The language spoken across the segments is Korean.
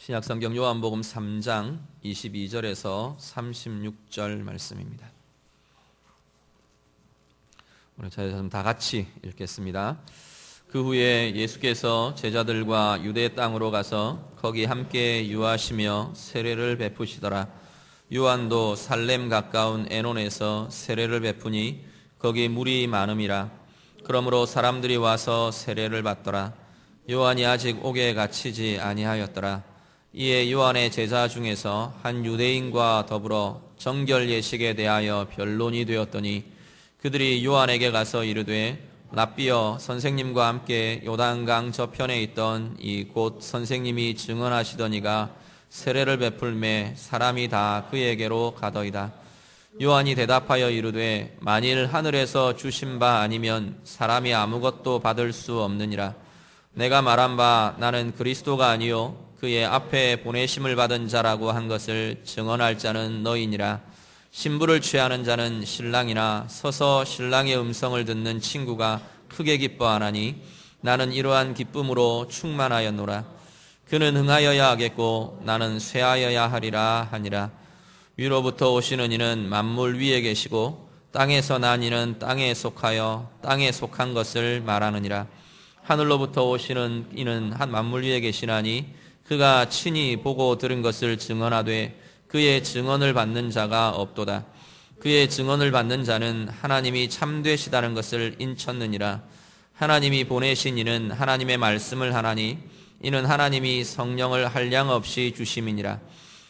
신약성경 요한복음 3장 22절에서 36절 말씀입니다. 오늘 저희 다 같이 읽겠습니다. 그 후에 예수께서 제자들과 유대 땅으로 가서 거기 함께 유하시며 세례를 베푸시더라. 요한도 살렘 가까운 에논에서 세례를 베푸니 거기 물이 많음이라. 그러므로 사람들이 와서 세례를 받더라. 요한이 아직 옥에 갇히지 아니하였더라. 이에 요한의 제자 중에서 한 유대인과 더불어 정결 예식에 대하여 변론이 되었더니 그들이 요한에게 가서 이르되 랍비여, 선생님과 함께 요단강 저편에 있던 이 곧 선생님이 증언하시더니가 세례를 베풀매 사람이 다 그에게로 가더이다. 요한이 대답하여 이르되 만일 하늘에서 주신 바 아니면 사람이 아무것도 받을 수 없느니라. 내가 말한 바 나는 그리스도가 아니요 그의 앞에 보내심을 받은 자라고 한 것을 증언할 자는 너희니라. 신부를 취하는 자는 신랑이나 서서 신랑의 음성을 듣는 친구가 크게 기뻐하나니 나는 이러한 기쁨으로 충만하였노라. 그는 흥하여야 하겠고 나는 쇠하여야 하리라 하니라. 위로부터 오시는 이는 만물 위에 계시고 땅에서 난 이는 땅에 속하여 땅에 속한 것을 말하느니라. 하늘로부터 오시는 이는 한 만물 위에 계시나니 그가 친히 보고 들은 것을 증언하되 그의 증언을 받는 자가 없도다. 그의 증언을 받는 자는 하나님이 참되시다는 것을 인쳤느니라. 하나님이 보내신 이는 하나님의 말씀을 하나니 이는 하나님이 성령을 한량없이 주심이니라.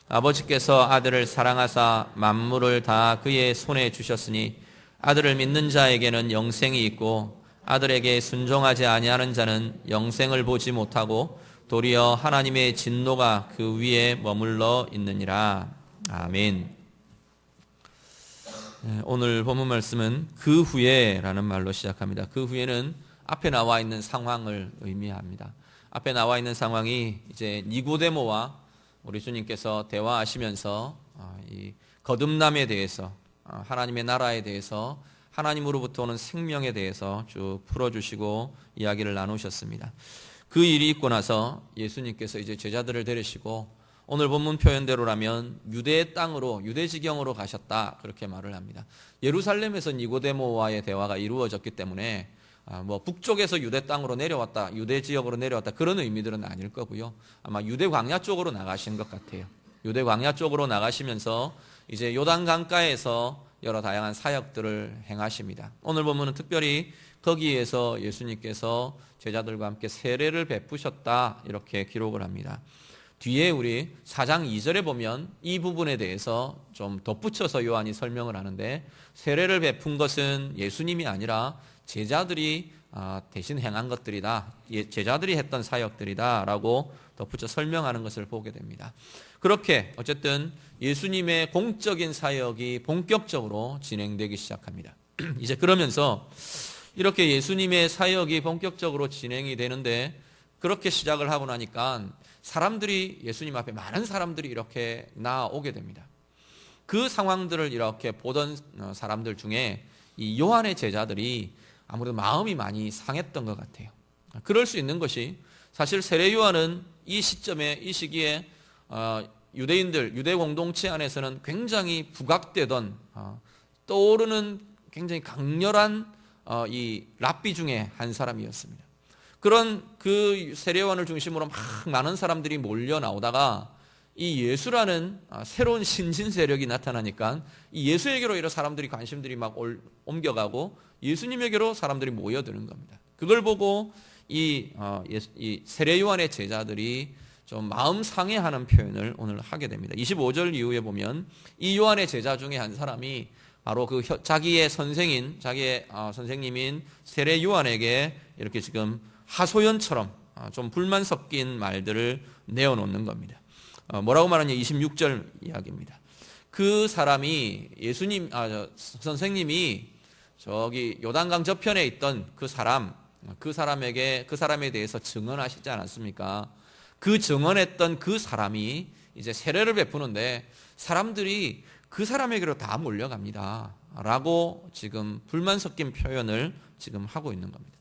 아버지께서 아들을 사랑하사 만물을 다 그의 손에 주셨으니 아들을 믿는 자에게는 영생이 있고 아들에게 순종하지 아니하는 자는 영생을 보지 못하고 도리어 하나님의 진노가 그 위에 머물러 있느니라. 아멘. 오늘 본문 말씀은 그 후에라는 말로 시작합니다. 그 후에는 앞에 나와 있는 상황을 의미합니다. 앞에 나와 있는 상황이 이제 니고데모와 우리 주님께서 대화하시면서 이 거듭남에 대해서, 하나님의 나라에 대해서, 하나님으로부터 오는 생명에 대해서 쭉 풀어주시고 이야기를 나누셨습니다. 그 일이 있고 나서 예수님께서 이제 제자들을 데리시고 오늘 본문 표현대로라면 유대 땅으로, 유대 지경으로 가셨다, 그렇게 말을 합니다. 예루살렘에서 니고데모와의 대화가 이루어졌기 때문에 북쪽에서 유대 땅으로 내려왔다, 유대 지역으로 내려왔다, 그런 의미들은 아닐 거고요. 아마 유대 광야 쪽으로 나가신 것 같아요. 유대 광야 쪽으로 나가시면서 이제 요단 강가에서 여러 다양한 사역들을 행하십니다. 오늘 본문은 특별히 거기에서 예수님께서 제자들과 함께 세례를 베푸셨다, 이렇게 기록을 합니다. 뒤에 우리 4장 2절에 보면 이 부분에 대해서 좀 덧붙여서 요한이 설명을 하는데, 세례를 베푼 것은 예수님이 아니라 제자들이 대신 행한 것들이다, 제자들이 했던 사역들이다 라고 덧붙여 설명하는 것을 보게 됩니다. 그렇게 어쨌든 예수님의 공적인 사역이 본격적으로 진행되기 시작합니다. 이제 그러면서 이렇게 예수님의 사역이 본격적으로 진행이 되는데, 그렇게 시작을 하고 나니까 사람들이, 예수님 앞에 많은 사람들이 이렇게 나오게 됩니다. 그 상황들을 이렇게 보던 사람들 중에 이 요한의 제자들이 아무래도 마음이 많이 상했던 것 같아요. 그럴 수 있는 것이, 사실 세례 요한은 이 시점에, 이 시기에 유대인들, 유대 공동체 안에서는 굉장히 부각되던, 떠오르는 굉장히 강렬한 이 랍비 중에 한 사람이었습니다. 그런 그 세례 요한을 중심으로 막 많은 사람들이 몰려 나오다가 이 예수라는 새로운 신진 세력이 나타나니까 이 예수에게로 이런 사람들이, 관심들이 막 옮겨가고 예수님에게로 사람들이 모여드는 겁니다. 그걸 보고 이 세례 요한의 제자들이 좀 마음 상해하는 표현을 오늘 하게 됩니다. 25절 이후에 보면 이 요한의 제자 중에 한 사람이 바로 그 자기의 선생인, 자기의 선생님인 세례 요한에게 이렇게 지금 하소연처럼 좀 불만 섞인 말들을 내어놓는 겁니다. 뭐라고 말하냐, 26절 이야기입니다. 그 사람이 예수님, 선생님이 저기 요단강 저편에 있던 그 사람에 대해서 증언하시지 않았습니까? 그 증언했던 그 사람이 이제 세례를 베푸는데 사람들이 그 사람에게로 다 몰려갑니다 라고 지금 불만 섞인 표현을 지금 하고 있는 겁니다.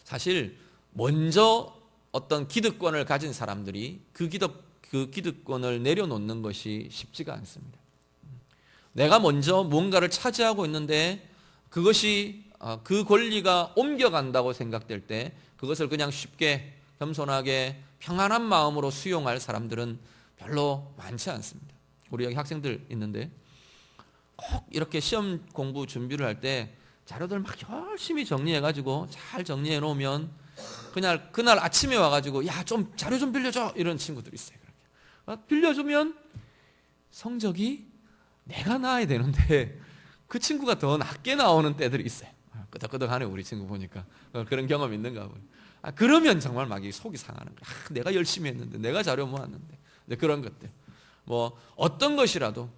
사실 먼저 어떤 기득권을 가진 사람들이 그 기득권을 내려놓는 것이 쉽지가 않습니다. 내가 먼저 무언가를 차지하고 있는데 그것이 그 권리가 옮겨간다고 생각될 때 그것을 그냥 쉽게 겸손하게 평안한 마음으로 수용할 사람들은 별로 많지 않습니다. 우리 여기 학생들 있는데 꼭 이렇게 시험 공부 준비를 할 때 자료들 막 열심히 정리해가지고 잘 정리해 놓으면 그날 아침에 와가지고 야, 좀 자료 좀 빌려줘 이런 친구들이 있어요. 그렇게 빌려주면 성적이 내가 나와야 되는데 그 친구가 더 낮게 나오는 때들이 있어요. 끄덕끄덕하네 우리 친구 보니까. 그런 경험 있는가 보네. 그러면 정말 막 속이 상하는 거야. 내가 열심히 했는데, 내가 자료 모았는데. 그런 것들. 뭐 어떤 것이라도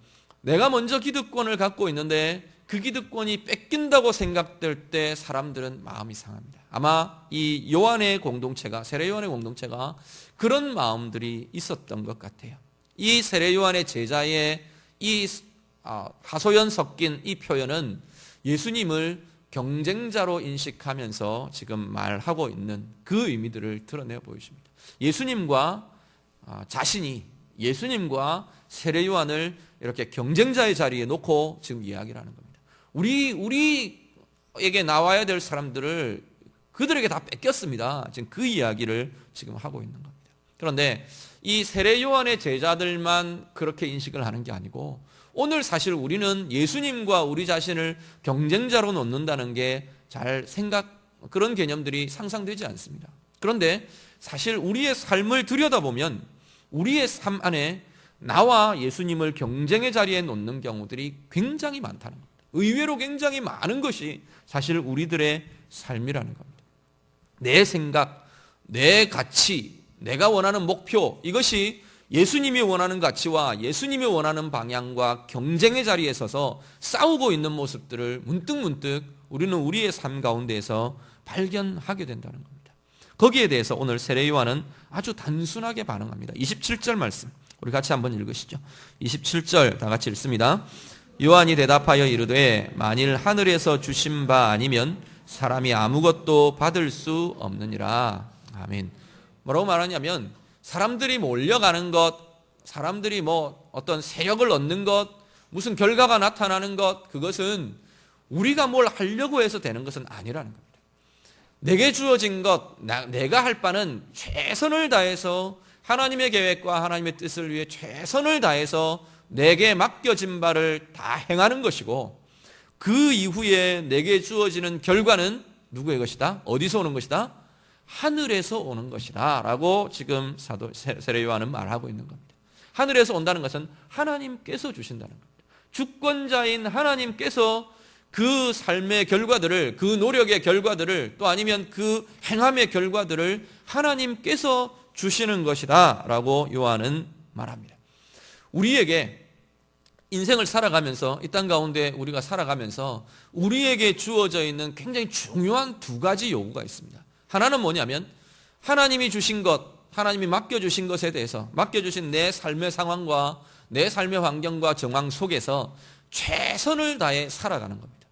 내가 먼저 기득권을 갖고 있는데 그 기득권이 뺏긴다고 생각될 때 사람들은 마음이 상합니다. 아마 이 요한의 공동체가, 세례 요한의 공동체가 그런 마음들이 있었던 것 같아요. 이 세례 요한의 제자의 이 하소연 섞인 이 표현은 예수님을 경쟁자로 인식하면서 지금 말하고 있는 그 의미들을 드러내 보여줍니다. 예수님과 세례 요한을 이렇게 경쟁자의 자리에 놓고 지금 이야기를 하는 겁니다. 우리에게 나와야 될 사람들을 그들에게 다 뺏겼습니다. 지금 그 이야기를 지금 하고 있는 겁니다. 그런데 이 세례 요한의 제자들만 그렇게 인식을 하는 게 아니고 오늘 사실 우리는 예수님과 우리 자신을 경쟁자로 놓는다는 게 그런 개념들이 상상되지 않습니다. 그런데 사실 우리의 삶을 들여다보면 우리의 삶 안에 나와 예수님을 경쟁의 자리에 놓는 경우들이 굉장히 많다는 겁니다. 의외로 굉장히 많은 것이 사실 우리들의 삶이라는 겁니다. 내 생각, 내 가치, 내가 원하는 목표, 이것이 예수님이 원하는 가치와 예수님이 원하는 방향과 경쟁의 자리에 서서 싸우고 있는 모습들을 문득문득 우리는 우리의 삶 가운데에서 발견하게 된다는 겁니다. 거기에 대해서 오늘 세례 요한은 아주 단순하게 반응합니다. 27절 말씀 우리 같이 한번 읽으시죠. 27절 다 같이 읽습니다. 요한이 대답하여 이르되 만일 하늘에서 주신 바 아니면 사람이 아무것도 받을 수 없느니라. 아멘. 뭐라고 말하냐면 사람들이 몰려가는 것, 사람들이 뭐 어떤 세력을 얻는 것, 무슨 결과가 나타나는 것, 그것은 우리가 뭘 하려고 해서 되는 것은 아니라는 겁니다. 내게 주어진 것, 내가 할 바는 최선을 다해서 하나님의 계획과 하나님의 뜻을 위해 최선을 다해서 내게 맡겨진 바를 다 행하는 것이고 그 이후에 내게 주어지는 결과는 누구의 것이다? 어디서 오는 것이다? 하늘에서 오는 것이다 라고 지금 세례 요한은 말하고 있는 겁니다. 하늘에서 온다는 것은 하나님께서 주신다는 겁니다. 주권자인 하나님께서 그 삶의 결과들을, 그 노력의 결과들을, 또 아니면 그 행함의 결과들을 하나님께서 주시는 것이다 라고 요한은 말합니다. 우리에게 인생을 살아가면서, 이 땅 가운데 우리가 살아가면서 우리에게 주어져 있는 굉장히 중요한 두 가지 요구가 있습니다. 하나는 뭐냐면 하나님이 주신 것, 하나님이 맡겨주신 것에 대해서, 맡겨주신 내 삶의 상황과 내 삶의 환경과 정황 속에서 최선을 다해 살아가는 겁니다.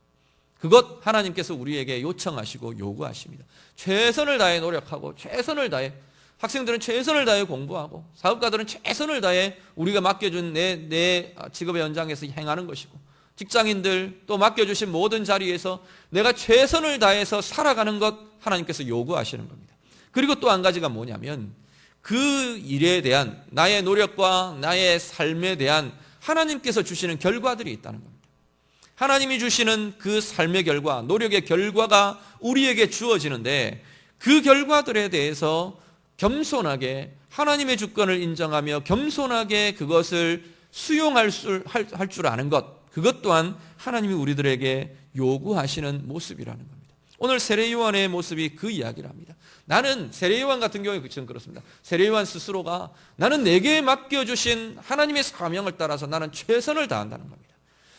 그것 하나님께서 우리에게 요청하시고 요구하십니다. 최선을 다해 노력하고 최선을 다해, 학생들은 최선을 다해 공부하고 사업가들은 최선을 다해 우리가 맡겨준 내 직업의 현장에서 행하는 것이고, 직장인들 또 맡겨주신 모든 자리에서 내가 최선을 다해서 살아가는 것 하나님께서 요구하시는 겁니다. 그리고 또 한 가지가 뭐냐면 그 일에 대한 나의 노력과 나의 삶에 대한 하나님께서 주시는 결과들이 있다는 겁니다. 하나님이 주시는 그 삶의 결과, 노력의 결과가 우리에게 주어지는데 그 결과들에 대해서 겸손하게 하나님의 주권을 인정하며 겸손하게 그것을 수용할 줄 아는 것, 그것 또한 하나님이 우리들에게 요구하시는 모습이라는 겁니다. 오늘 세례 요한의 모습이 그 이야기를 합니다. 나는 세례 요한 같은 경우에 그렇습니다. 세례 요한 스스로가 나는 내게 맡겨주신 하나님의 사명을 따라서 나는 최선을 다한다는 겁니다.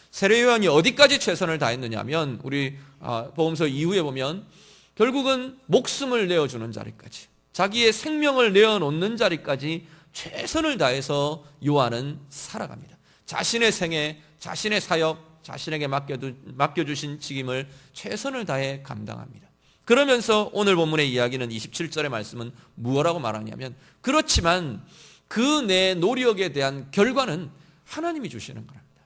세례 요한이 어디까지 최선을 다했느냐 하면 우리 복음서 이후에 보면 결국은 목숨을 내어주는 자리까지, 자기의 생명을 내어놓는 자리까지 최선을 다해서 요한은 살아갑니다. 자신의 생애, 자신의 사역, 자신에게 맡겨주신 책임을 최선을 다해 감당합니다. 그러면서 오늘 본문의 이야기는 27절의 말씀은 무엇라고 말하냐면, 그렇지만 그 내 노력에 대한 결과는 하나님이 주시는 거랍니다.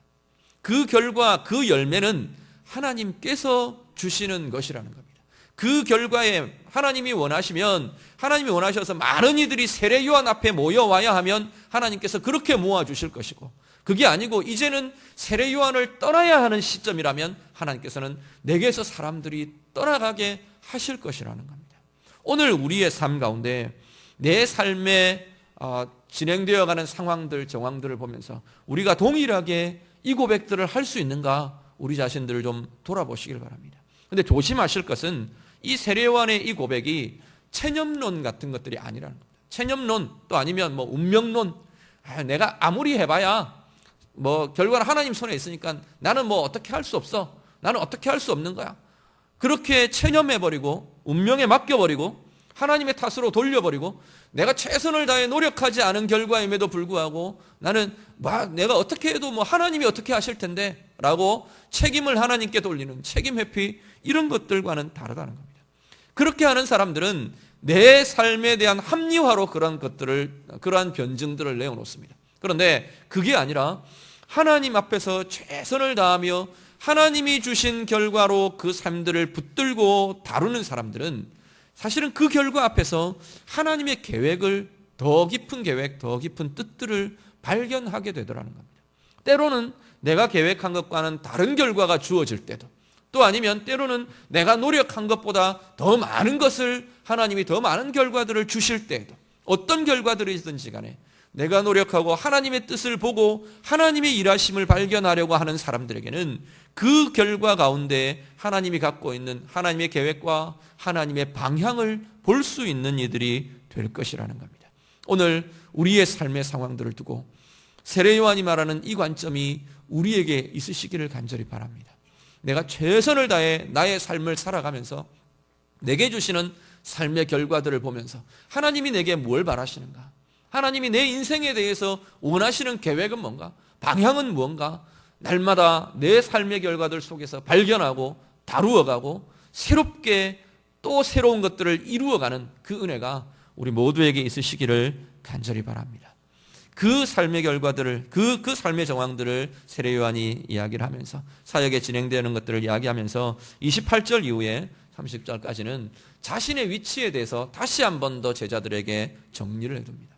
그 결과, 그 열매는 하나님께서 주시는 것이라는 겁니다. 그 결과에 하나님이 원하시면, 하나님이 원하셔서 많은 이들이 세례 요한 앞에 모여와야 하면 하나님께서 그렇게 모아주실 것이고, 그게 아니고 이제는 세례 요한을 떠나야 하는 시점이라면 하나님께서는 내게서 사람들이 떠나가게 하실 것이라는 겁니다. 오늘 우리의 삶 가운데 내 삶에 진행되어가는 상황들, 정황들을 보면서 우리가 동일하게 이 고백들을 할 수 있는가, 우리 자신들을 좀 돌아보시길 바랍니다. 근데 조심하실 것은 이 세례요한의 이 고백이 체념론 같은 것들이 아니라는 겁니다. 체념론, 또 아니면 뭐 운명론, 내가 아무리 해봐야 뭐 결과는 하나님 손에 있으니까 나는 뭐 어떻게 할 수 없어, 나는 어떻게 할 수 없는 거야, 그렇게 체념해버리고 운명에 맡겨버리고 하나님의 탓으로 돌려버리고 내가 최선을 다해 노력하지 않은 결과임에도 불구하고 나는 내가 어떻게 해도 뭐 하나님이 어떻게 하실 텐데 라고 책임을 하나님께 돌리는 책임 회피, 이런 것들과는 다르다는 겁니다. 그렇게 하는 사람들은 내 삶에 대한 합리화로 그러한 변증들을 내어놓습니다. 그런데 그게 아니라 하나님 앞에서 최선을 다하며 하나님이 주신 결과로 그 삶들을 붙들고 다루는 사람들은 사실은 그 결과 앞에서 하나님의 계획을, 더 깊은 계획, 더 깊은 뜻들을 발견하게 되더라는 겁니다. 때로는 내가 계획한 것과는 다른 결과가 주어질 때도, 또 아니면 때로는 내가 노력한 것보다 더 많은 것을, 하나님이 더 많은 결과들을 주실 때에도, 어떤 결과들이든지 간에 내가 노력하고 하나님의 뜻을 보고 하나님의 일하심을 발견하려고 하는 사람들에게는 그 결과 가운데 하나님이 갖고 있는 하나님의 계획과 하나님의 방향을 볼 수 있는 이들이 될 것이라는 겁니다. 오늘 우리의 삶의 상황들을 두고 세례 요한이 말하는 이 관점이 우리에게 있으시기를 간절히 바랍니다. 내가 최선을 다해 나의 삶을 살아가면서 내게 주시는 삶의 결과들을 보면서 하나님이 내게 뭘 바라시는가, 하나님이 내 인생에 대해서 원하시는 계획은 뭔가, 방향은 무언가, 날마다 내 삶의 결과들 속에서 발견하고 다루어가고 새롭게 또 새로운 것들을 이루어가는 그 은혜가 우리 모두에게 있으시기를 간절히 바랍니다. 그 삶의 결과들을, 그 삶의 정황들을 세례 요한이 이야기를 하면서, 사역에 진행되는 것들을 이야기하면서 28절 이후에 30절까지는 자신의 위치에 대해서 다시 한 번 더 제자들에게 정리를 해둡니다.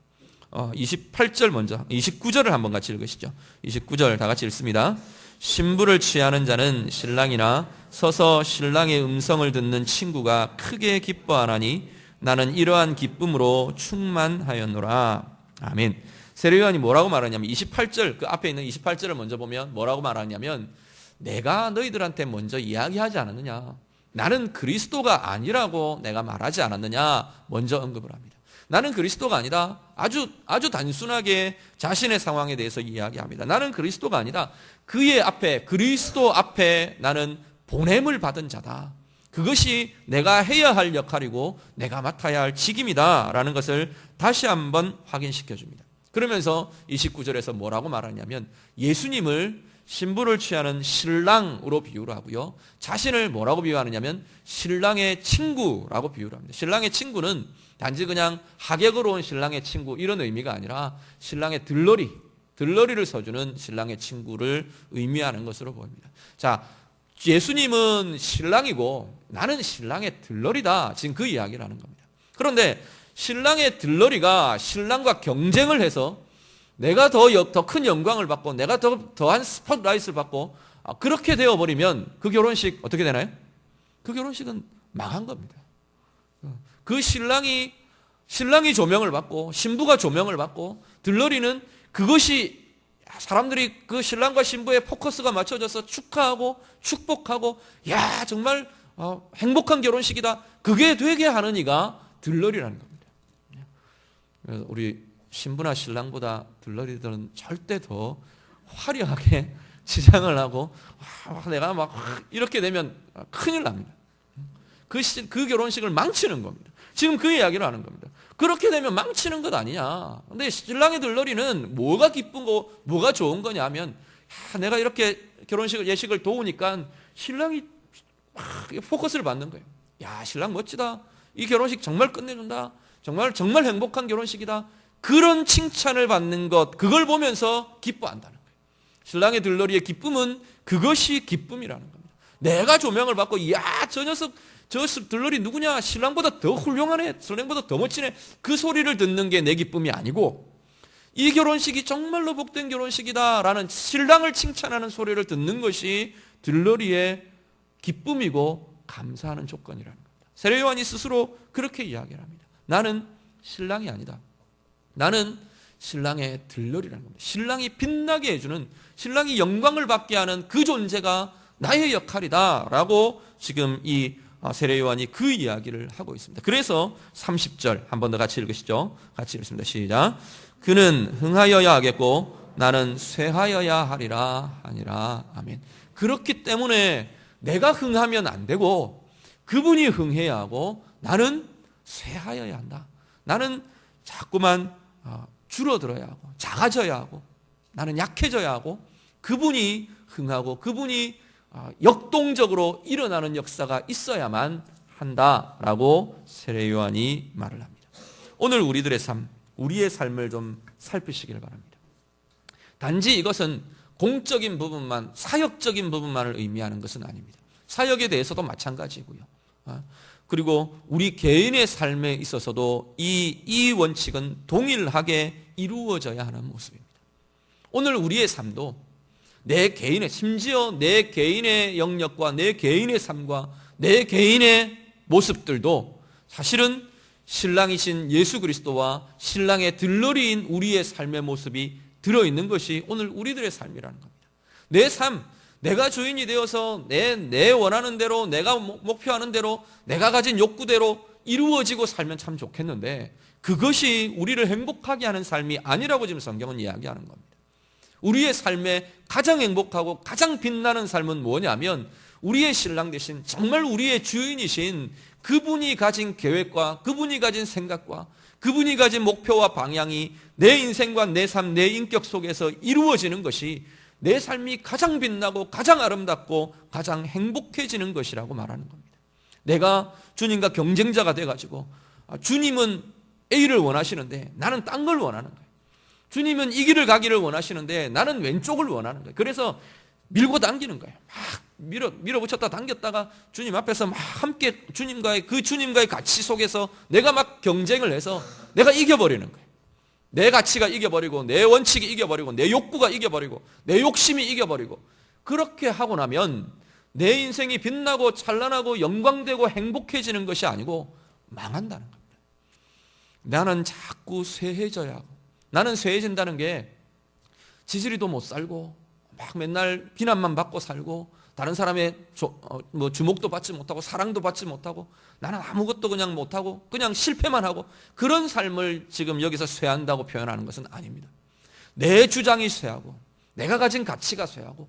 28절 먼저, 29절을 한번 같이 읽으시죠. 29절 다 같이 읽습니다. 신부를 취하는 자는 신랑이나 서서 신랑의 음성을 듣는 친구가 크게 기뻐하나니 나는 이러한 기쁨으로 충만하였노라. 아멘. 세례 요한이 뭐라고 말하냐면 28절, 그 앞에 있는 28절을 먼저 보면 뭐라고 말하냐면, 내가 너희들한테 먼저 이야기하지 않았느냐, 나는 그리스도가 아니라고 내가 말하지 않았느냐, 먼저 언급을 합니다. 나는 그리스도가 아니다, 아주 단순하게 자신의 상황에 대해서 이야기합니다. 나는 그리스도가 아니다, 그의 앞에, 그리스도 앞에 나는 보냄을 받은 자다, 그것이 내가 해야 할 역할이고 내가 맡아야 할 직임이다 라는 것을 다시 한번 확인시켜 줍니다. 그러면서 29절에서 뭐라고 말하냐면, 예수님을 신부를 취하는 신랑으로 비유를 하고요, 자신을 뭐라고 비유하느냐면 신랑의 친구라고 비유를 합니다. 신랑의 친구는 단지 그냥 하객으로 온 신랑의 친구, 이런 의미가 아니라 신랑의 들러리를 서주는 신랑의 친구를 의미하는 것으로 보입니다. 자, 예수님은 신랑이고 나는 신랑의 들러리다, 지금 그 이야기를 하는 겁니다. 그런데 신랑의 들러리가 신랑과 경쟁을 해서 내가 더 큰 영광을 받고 내가 더한 스포트라이트를 받고 그렇게 되어버리면 그 결혼식 어떻게 되나요? 그 결혼식은 망한 겁니다. 그 신랑이 조명을 받고 신부가 조명을 받고 들러리는 그것이 사람들이 그 신랑과 신부의 포커스가 맞춰져서 축하하고 축복하고, 야 정말 행복한 결혼식이다, 그게 되게 하는 이가 들러리라는 겁니다. 그래서 우리 신부나 신랑보다 들러리들은 절대 더 화려하게 치장을 하고 내가 막 이렇게 되면 큰일 납니다. 그 결혼식을 망치는 겁니다. 지금 그 이야기를 하는 겁니다. 그렇게 되면 망치는 것 아니냐. 근데 신랑의 들러리는 뭐가 기쁘고 뭐가 좋은 거냐 하면, 내가 이렇게 결혼식을, 예식을 도우니까 신랑이 포커스를 받는 거예요. 야, 야, 신랑 멋지다. 이 결혼식 정말 끝내준다. 정말 행복한 결혼식이다. 그런 칭찬을 받는 것, 그걸 보면서 기뻐한다는 거예요. 신랑의 들러리의 기쁨은 그것이 기쁨이라는 겁니다. 내가 조명을 받고, 야, 저 녀석, 저 들러리 누구냐? 신랑보다 더 훌륭하네. 신랑보다 더 멋지네. 그 소리를 듣는 게 내 기쁨이 아니고, 이 결혼식이 정말로 복된 결혼식이다라는 신랑을 칭찬하는 소리를 듣는 것이 들러리의 기쁨이고 감사하는 조건이라는 겁니다. 세례 요한이 스스로 그렇게 이야기를 합니다. 나는 신랑이 아니다. 나는 신랑의 들러리라는 겁니다. 신랑이 빛나게 해주는, 신랑이 영광을 받게 하는 그 존재가 나의 역할이다 라고 지금 이 세례 요한이 그 이야기를 하고 있습니다. 그래서 30절 한 번 더 같이 읽으시죠. 같이 읽습니다. 시작. 그는 흥하여야 하겠고 나는 쇠하여야 하리라 하니라. 아멘. 그렇기 때문에 내가 흥하면 안 되고 그분이 흥해야 하고 나는 쇠하여야 한다. 나는 자꾸만 줄어들어야 하고 작아져야 하고 나는 약해져야 하고 그분이 흥하고 그분이 역동적으로 일어나는 역사가 있어야만 한다라고 세례 요한이 말을 합니다. 오늘 우리들의 삶, 우리의 삶을 좀 살피시길 바랍니다. 단지 이것은 공적인 부분만, 사역적인 부분만을 의미하는 것은 아닙니다. 사역에 대해서도 마찬가지고요. 그리고 우리 개인의 삶에 있어서도 이 원칙은 동일하게 이루어져야 하는 모습입니다. 오늘 우리의 삶도 내 개인의, 심지어 내 개인의 영역과 내 개인의 삶과 내 개인의 모습들도 사실은 신랑이신 예수 그리스도와 신랑의 들러리인 우리의 삶의 모습이 들어있는 것이 오늘 우리들의 삶이라는 겁니다. 내 삶, 내가 주인이 되어서 내 원하는 대로, 내가 목표하는 대로, 내가 가진 욕구대로 이루어지고 살면 참 좋겠는데 그것이 우리를 행복하게 하는 삶이 아니라고 지금 성경은 이야기하는 겁니다. 우리의 삶에 가장 행복하고 가장 빛나는 삶은 뭐냐면 우리의 신랑 대신 정말 우리의 주인이신 그분이 가진 계획과 그분이 가진 생각과 그분이 가진 목표와 방향이 내 인생과 내 삶, 내 인격 속에서 이루어지는 것이 내 삶이 가장 빛나고 가장 아름답고 가장 행복해지는 것이라고 말하는 겁니다. 내가 주님과 경쟁자가 돼가지고 주님은 A를 원하시는데 나는 딴 걸 원하는 거예요. 주님은 이 길을 가기를 원하시는데 나는 왼쪽을 원하는 거예요. 그래서 밀고 당기는 거예요. 막 밀어붙였다 당겼다가 주님 앞에서 막 함께 주님과의 가치 속에서 내가 막 경쟁을 해서 내가 이겨버리는 거예요. 내 가치가 이겨버리고 내 원칙이 이겨버리고 내 욕구가 이겨버리고 내 욕심이 이겨버리고 그렇게 하고 나면 내 인생이 빛나고 찬란하고 영광되고 행복해지는 것이 아니고 망한다는 겁니다. 나는 자꾸 쇠해져야 하고 나는 쇠해진다는 게 지지리도 못 살고 막 맨날 비난만 받고 살고 다른 사람의 주목도 받지 못하고 사랑도 받지 못하고 나는 아무것도 그냥 못하고 그냥 실패만 하고 그런 삶을 지금 여기서 쇠한다고 표현하는 것은 아닙니다. 내 주장이 쇠하고 내가 가진 가치가 쇠하고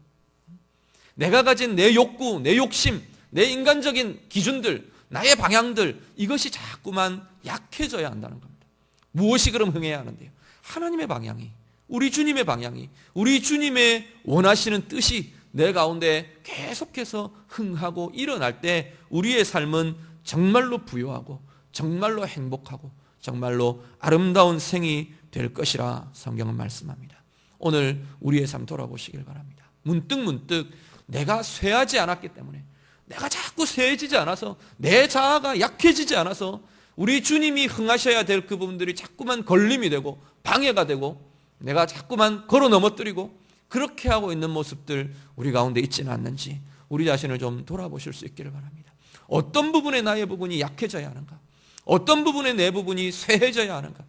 내가 가진 내 욕구, 내 욕심, 내 인간적인 기준들, 나의 방향들 이것이 자꾸만 약해져야 한다는 겁니다. 무엇이 그럼 흥해야 하는데요? 하나님의 방향이, 우리 주님의 방향이, 우리 주님의 원하시는 뜻이 내 가운데 계속해서 흥하고 일어날 때 우리의 삶은 정말로 부유하고 정말로 행복하고 정말로 아름다운 생이 될 것이라 성경은 말씀합니다. 오늘 우리의 삶 돌아보시길 바랍니다. 문득 내가 쇠하지 않았기 때문에 내가 자꾸 쇠해지지 않아서 내 자아가 약해지지 않아서 우리 주님이 흥하셔야 될 그 부분들이 자꾸만 걸림이 되고 방해가 되고 내가 자꾸만 걸어 넘어뜨리고 그렇게 하고 있는 모습들 우리 가운데 있지는 않는지 우리 자신을 좀 돌아보실 수 있기를 바랍니다. 어떤 부분에 나의 부분이 약해져야 하는가? 어떤 부분에 내 부분이 쇠해져야 하는가?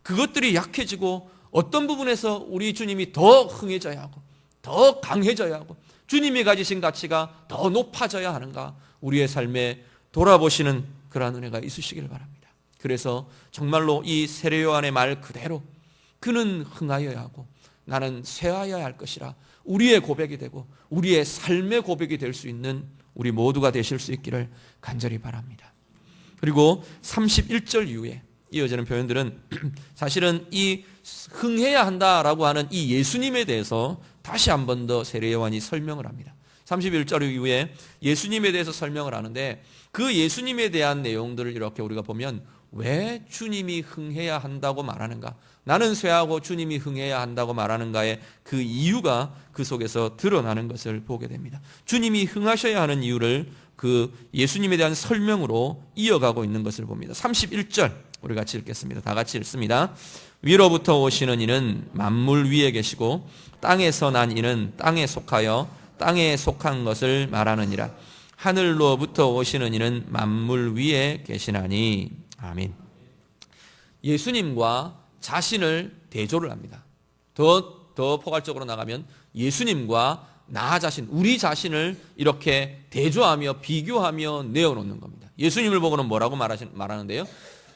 그것들이 약해지고 어떤 부분에서 우리 주님이 더 흥해져야 하고 더 강해져야 하고 주님이 가지신 가치가 더 높아져야 하는가? 우리의 삶에 돌아보시는 그러한 은혜가 있으시길 바랍니다. 그래서 정말로 이 세례 요한의 말 그대로 그는 흥하여야 하고 나는 쇠하여야 할 것이라 우리의 고백이 되고 우리의 삶의 고백이 될 수 있는 우리 모두가 되실 수 있기를 간절히 바랍니다. 그리고 31절 이후에 이어지는 표현들은 사실은 이 흥해야 한다라고 하는 이 예수님에 대해서 다시 한 번 더 세례 요한이 설명을 합니다. 31절 이후에 예수님에 대해서 설명을 하는데 그 예수님에 대한 내용들을 이렇게 우리가 보면 왜 주님이 흥해야 한다고 말하는가? 나는 쇠하고 주님이 흥해야 한다고 말하는가의 그 이유가 그 속에서 드러나는 것을 보게 됩니다. 주님이 흥하셔야 하는 이유를 그 예수님에 대한 설명으로 이어가고 있는 것을 봅니다. 31절 우리 같이 읽겠습니다. 다 같이 읽습니다. 위로부터 오시는 이는 만물 위에 계시고 땅에서 난 이는 땅에 속하여 땅에 속한 것을 말하느니라. 하늘로부터 오시는 이는 만물 위에 계시나니. 아멘. 예수님과 자신을 대조를 합니다. 더 포괄적으로 나가면 예수님과 나 자신, 우리 자신을 이렇게 대조하며 비교하며 내어놓는 겁니다. 예수님을 보고는 뭐라고 말하는데요?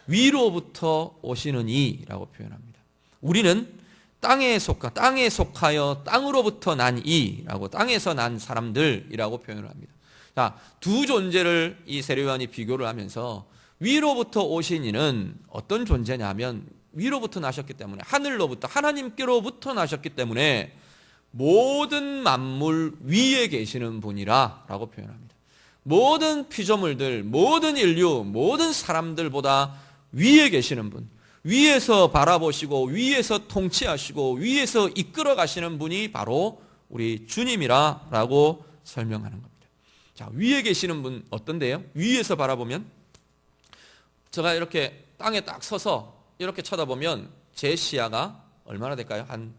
위로부터 오시는 이라고 표현합니다. 우리는 땅에 속하여 땅으로부터 난 이라고, 땅에서 난 사람들이라고 표현을 합니다. 자, 두 존재를 이 세례요한이 비교를 하면서 위로부터 오신 이는 어떤 존재냐면 위로부터 나셨기 때문에, 하늘로부터 하나님께로부터 나셨기 때문에 모든 만물 위에 계시는 분이라 라고 표현합니다. 모든 피조물들, 모든 인류, 모든 사람들보다 위에 계시는 분, 위에서 바라보시고 위에서 통치하시고 위에서 이끌어 가시는 분이 바로 우리 주님이라 라고 설명하는 겁니다. 자, 위에 계시는 분 어떤데요? 위에서 바라보면 제가 이렇게 땅에 딱 서서 이렇게 쳐다보면 제 시야가 얼마나 될까요? 한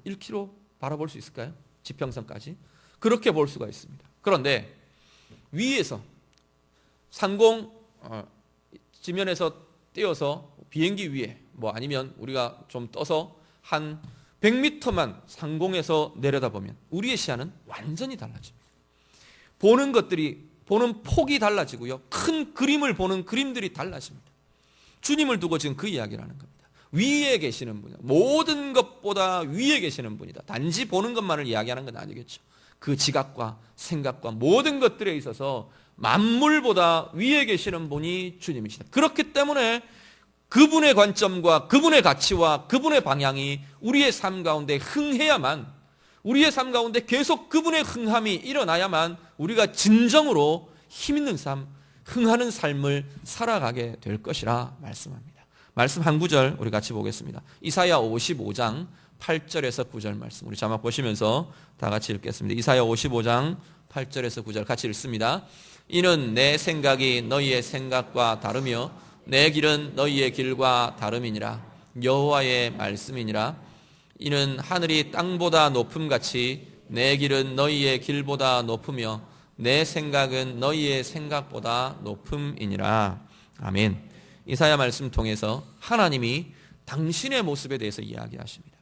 1km 바라볼 수 있을까요? 지평선까지. 그렇게 볼 수가 있습니다. 그런데 위에서 상공 지면에서 띄어서 비행기 위에 아니면 우리가 좀 떠서 한 100m만 상공에서 내려다보면 우리의 시야는 완전히 달라집니다. 보는 폭이 달라지고요. 큰 그림을 보는 그림들이 달라집니다. 주님을 두고 지금 그 이야기를 하는 겁니다. 위에 계시는 분이다. 모든 것보다 위에 계시는 분이다. 단지 보는 것만을 이야기하는 건 아니겠죠. 그 지각과 생각과 모든 것들에 있어서 만물보다 위에 계시는 분이 주님이시다. 그렇기 때문에 그분의 관점과 그분의 가치와 그분의 방향이 우리의 삶 가운데 흥해야만, 우리의 삶 가운데 계속 그분의 흥함이 일어나야만 우리가 진정으로 힘있는 삶, 흥하는 삶을 살아가게 될 것이라 말씀합니다. 말씀 한 구절 우리 같이 보겠습니다. 이사야 55장 8절에서 9절 말씀 우리 자막 보시면서 다 같이 읽겠습니다. 이사야 55장 8절에서 9절 같이 읽습니다. 이는 내 생각이 너희의 생각과 다르며 내 길은 너희의 길과 다름이니라. 여호와의 말씀이니라. 이는 하늘이 땅보다 높음같이 내 길은 너희의 길보다 높으며 내 생각은 너희의 생각보다 높음이니라. 아멘. 이사야 말씀 통해서 하나님이 당신의 모습에 대해서 이야기하십니다.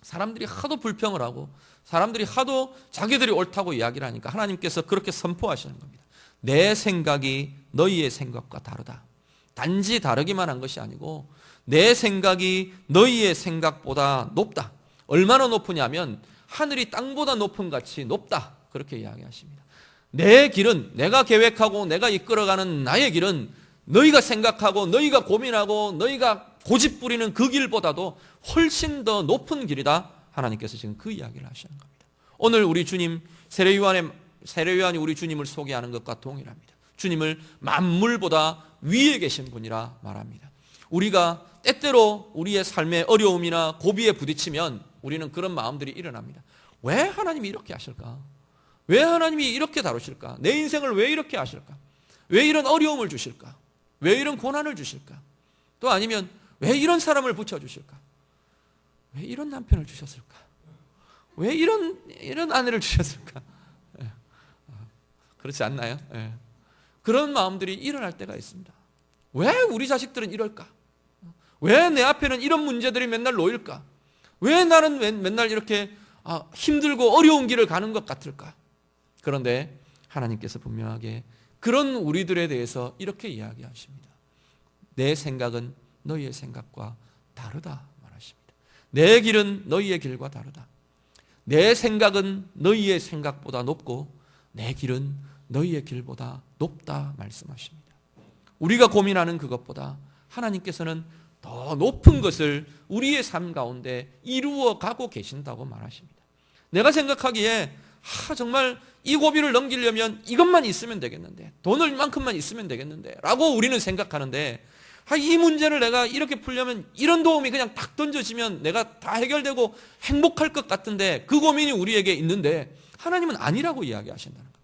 사람들이 하도 불평을 하고 사람들이 하도 자기들이 옳다고 이야기를 하니까 하나님께서 그렇게 선포하시는 겁니다. 내 생각이 너희의 생각과 다르다. 단지 다르기만 한 것이 아니고 내 생각이 너희의 생각보다 높다. 얼마나 높으냐면 하늘이 땅보다 높음 같이 높다. 그렇게 이야기하십니다. 내 길은, 내가 계획하고 내가 이끌어가는 나의 길은 너희가 생각하고 너희가 고민하고 너희가 고집부리는 그 길보다도 훨씬 더 높은 길이다. 하나님께서 지금 그 이야기를 하시는 겁니다. 오늘 우리 주님, 세례요한이 우리 주님을 소개하는 것과 동일합니다. 주님을 만물보다 위에 계신 분이라 말합니다. 우리가 때때로 우리의 삶의 어려움이나 고비에 부딪히면 우리는 그런 마음들이 일어납니다. 왜 하나님이 이렇게 하실까? 왜 하나님이 이렇게 다루실까? 내 인생을 왜 이렇게 하실까? 왜 이런 어려움을 주실까? 왜 이런 고난을 주실까? 또 아니면 왜 이런 사람을 붙여주실까? 왜 이런 남편을 주셨을까? 왜 이런 아내를 주셨을까? 그렇지 않나요? 그런 마음들이 일어날 때가 있습니다. 왜 우리 자식들은 이럴까? 왜 내 앞에는 이런 문제들이 맨날 놓일까? 왜 나는 맨날 이렇게 힘들고 어려운 길을 가는 것 같을까? 그런데 하나님께서 분명하게 그런 우리들에 대해서 이렇게 이야기하십니다. 내 생각은 너희의 생각과 다르다 말하십니다. 내 길은 너희의 길과 다르다. 내 생각은 너희의 생각보다 높고 내 길은 너희의 길보다 높다 말씀하십니다. 우리가 고민하는 그것보다 하나님께서는 더 높은 것을 우리의 삶 가운데 이루어 가고 계신다고 말하십니다. 내가 생각하기에 정말 이 고비를 넘기려면 이것만 있으면 되겠는데, 돈을 이만큼만 있으면 되겠는데 라고 우리는 생각하는데, 이 문제를 내가 이렇게 풀려면 이런 도움이 그냥 탁 던져지면 내가 다 해결되고 행복할 것 같은데, 그 고민이 우리에게 있는데 하나님은 아니라고 이야기하신다는 겁니다.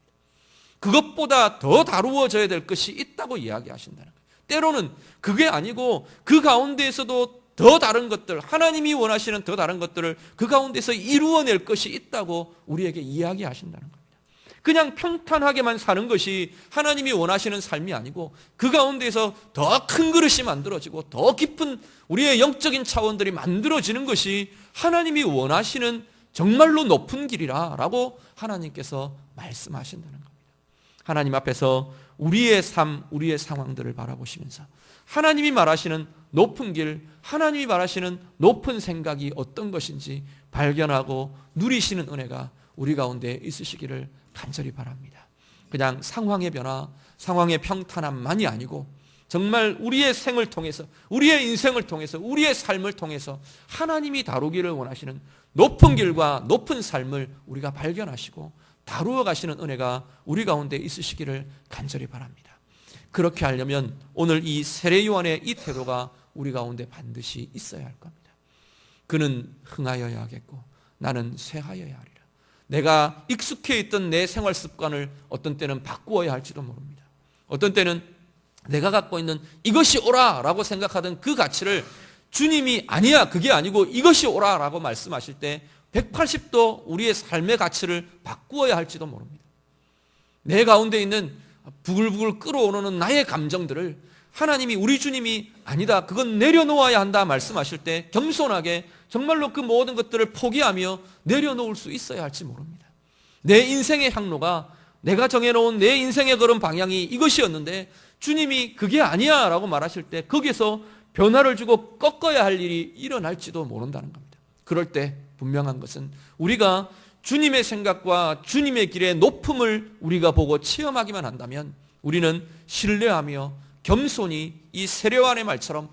그것보다 더 다루어져야 될 것이 있다고 이야기하신다는 거예요. 때로는 그게 아니고 그 가운데에서도 더 다른 것들, 하나님이 원하시는 더 다른 것들을 그 가운데서 이루어낼 것이 있다고 우리에게 이야기하신다는 겁니다. 그냥 평탄하게만 사는 것이 하나님이 원하시는 삶이 아니고, 그 가운데서 더 큰 그릇이 만들어지고 더 깊은 우리의 영적인 차원들이 만들어지는 것이 하나님이 원하시는 정말로 높은 길이라 라고 하나님께서 말씀하신다는 겁니다. 하나님 앞에서 우리의 삶, 우리의 상황들을 바라보시면서 하나님이 말하시는 높은 길, 하나님이 말하시는 높은 생각이 어떤 것인지 발견하고 누리시는 은혜가 우리 가운데 있으시기를 간절히 바랍니다. 그냥 상황의 변화, 상황의 평탄함만이 아니고 정말 우리의 생을 통해서, 우리의 인생을 통해서, 우리의 삶을 통해서 하나님이 다루기를 원하시는 높은 길과 높은 삶을 우리가 발견하시고 다루어 가시는 은혜가 우리 가운데 있으시기를 간절히 바랍니다. 그렇게 하려면 오늘 이 세례 요한의 이 태도가 우리 가운데 반드시 있어야 할 겁니다. 그는 흥하여야 하겠고 나는 쇠하여야 하리라. 내가 익숙해 있던 내 생활 습관을 어떤 때는 바꾸어야 할지도 모릅니다. 어떤 때는 내가 갖고 있는 이것이 옳아라고 생각하던 그 가치를 주님이 아니야, 그게 아니고 이것이 옳아라고 말씀하실 때 180도 우리의 삶의 가치를 바꾸어야 할지도 모릅니다. 내 가운데 있는 부글부글 끓어오르는 나의 감정들을 하나님이, 우리 주님이 아니다, 그건 내려놓아야 한다 말씀하실 때 겸손하게 정말로 그 모든 것들을 포기하며 내려놓을 수 있어야 할지 모릅니다. 내 인생의 향로가, 내가 정해놓은 내 인생의 걸음 방향이 이것이었는데 주님이 그게 아니야 라고 말하실 때 거기서 변화를 주고 꺾어야 할 일이 일어날지도 모른다는 겁니다. 그럴 때 분명한 것은 우리가 주님의 생각과 주님의 길의 높음을 우리가 보고 체험하기만 한다면 우리는 신뢰하며 겸손히 이 세례요한의 말처럼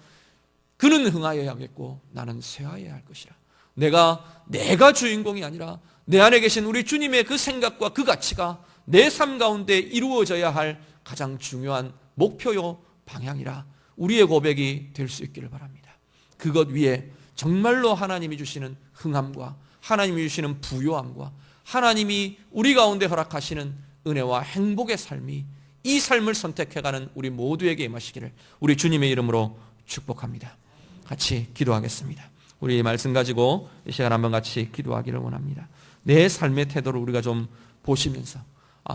그는 흥하여야 하겠고 나는 쇠하여야 할 것이라. 내가 주인공이 아니라 내 안에 계신 우리 주님의 그 생각과 그 가치가 내 삶 가운데 이루어져야 할 가장 중요한 목표요 방향이라 우리의 고백이 될 수 있기를 바랍니다. 그것 위에 정말로 하나님이 주시는 흥함과 하나님이 주시는 부요함과 하나님이 우리 가운데 허락하시는 은혜와 행복의 삶이, 이 삶을 선택해가는 우리 모두에게 임하시기를 우리 주님의 이름으로 축복합니다. 같이 기도하겠습니다. 우리 말씀 가지고 이 시간 한번 같이 기도하기를 원합니다. 내 삶의 태도를 우리가 좀 보시면서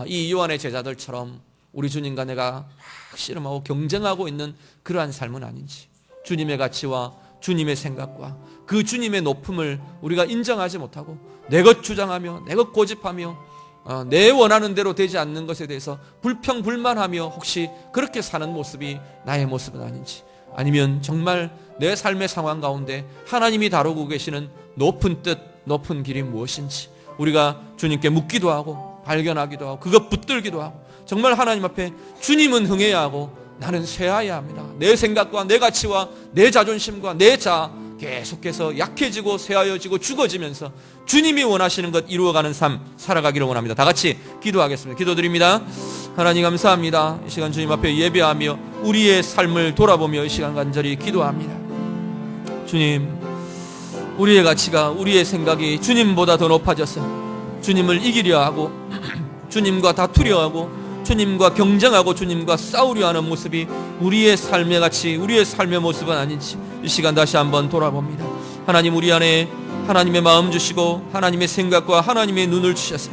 이 요한의 제자들처럼 우리 주님과 내가 씨름하고 경쟁하고 있는 그러한 삶은 아닌지, 주님의 가치와 주님의 생각과 그 주님의 높음을 우리가 인정하지 못하고 내 것 주장하며 내 것 고집하며 내 원하는 대로 되지 않는 것에 대해서 불평불만하며 혹시 그렇게 사는 모습이 나의 모습은 아닌지, 아니면 정말 내 삶의 상황 가운데 하나님이 다루고 계시는 높은 뜻, 높은 길이 무엇인지 우리가 주님께 묻기도 하고 발견하기도 하고 그것 붙들기도 하고 정말 하나님 앞에 주님은 흥해야 하고 나는 쇠하여야 합니다. 내 생각과 내 가치와 내 자존심과 내 자 계속해서 약해지고 쇠하여지고 죽어지면서 주님이 원하시는 것 이루어가는 삶 살아가기를 원합니다. 다 같이 기도하겠습니다. 기도드립니다. 하나님 감사합니다. 이 시간 주님 앞에 예배하며 우리의 삶을 돌아보며 이 시간 간절히 기도합니다. 주님, 우리의 가치가, 우리의 생각이 주님보다 더 높아져서 주님을 이기려 하고 주님과 다투려 하고 주님과 경쟁하고 주님과 싸우려 하는 모습이 우리의 삶의 가치, 우리의 삶의 모습은 아닌지 이 시간 다시 한번 돌아봅니다. 하나님, 우리 안에 하나님의 마음 주시고 하나님의 생각과 하나님의 눈을 주셔서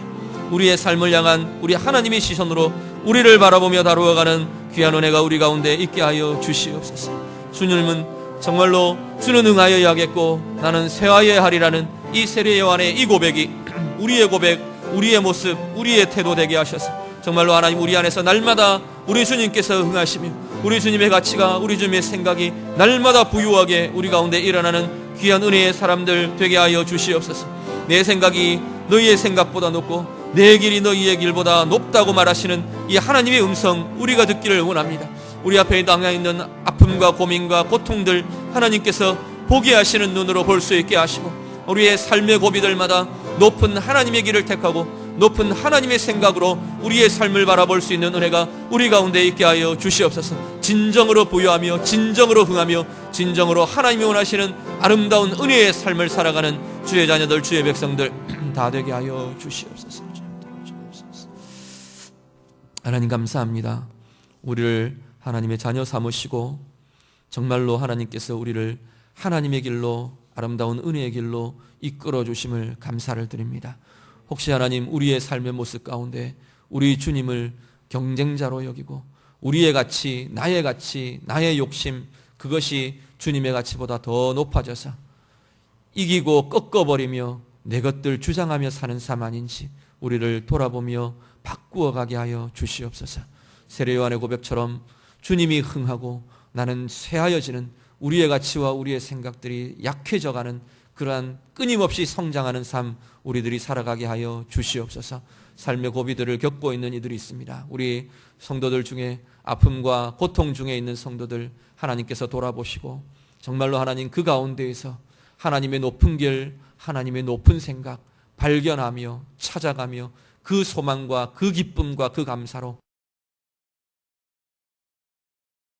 우리의 삶을 향한 우리 하나님의 시선으로 우리를 바라보며 다루어가는 귀한 은혜가 우리 가운데 있게 하여 주시옵소서. 주님은 정말로 주는 응하여야 하겠고 나는 쇠하여야 하리라는 이 세례 요한의 이 고백이 우리의 고백, 우리의 모습, 우리의 태도 되게 하셔서 정말로 하나님 우리 안에서 날마다 우리 주님께서 응하시며 우리 주님의 가치가, 우리 주님의 생각이 날마다 부유하게 우리 가운데 일어나는 귀한 은혜의 사람들 되게 하여 주시옵소서. 내 생각이 너희의 생각보다 높고 내 길이 너희의 길보다 높다고 말하시는 이 하나님의 음성 우리가 듣기를 원합니다. 우리 앞에 당해 있는 아픔과 고민과 고통들 하나님께서 보게 하시는 눈으로 볼 수 있게 하시고 우리의 삶의 고비들마다 높은 하나님의 길을 택하고 높은 하나님의 생각으로 우리의 삶을 바라볼 수 있는 은혜가 우리 가운데 있게 하여 주시옵소서. 진정으로 부여하며 진정으로 흥하며 진정으로 하나님이 원하시는 아름다운 은혜의 삶을 살아가는 주의 자녀들, 주의 백성들 다 되게 하여 주시옵소서. 하나님 감사합니다. 우리를 하나님의 자녀 삼으시고 정말로 하나님께서 우리를 하나님의 길로, 아름다운 은혜의 길로 이끌어 주심을 감사를 드립니다. 혹시 하나님 우리의 삶의 모습 가운데 우리 주님을 경쟁자로 여기고 우리의 가치, 나의 욕심, 그것이 주님의 가치보다 더 높아져서 이기고 꺾어버리며 내 것들 주장하며 사는 삶 아닌지 우리를 돌아보며 바꾸어 가게 하여 주시옵소서. 세례 요한의 고백처럼 주님이 흥하고 나는 쇠하여지는 우리의 가치와 우리의 생각들이 약해져가는 그러한 끊임없이 성장하는 삶 우리들이 살아가게 하여 주시옵소서. 삶의 고비들을 겪고 있는 이들이 있습니다. 우리 성도들 중에 아픔과 고통 중에 있는 성도들 하나님께서 돌아보시고 정말로 하나님 그 가운데에서 하나님의 높은 길, 하나님의 높은 생각 발견하며 찾아가며 그 소망과 그 기쁨과 그 감사로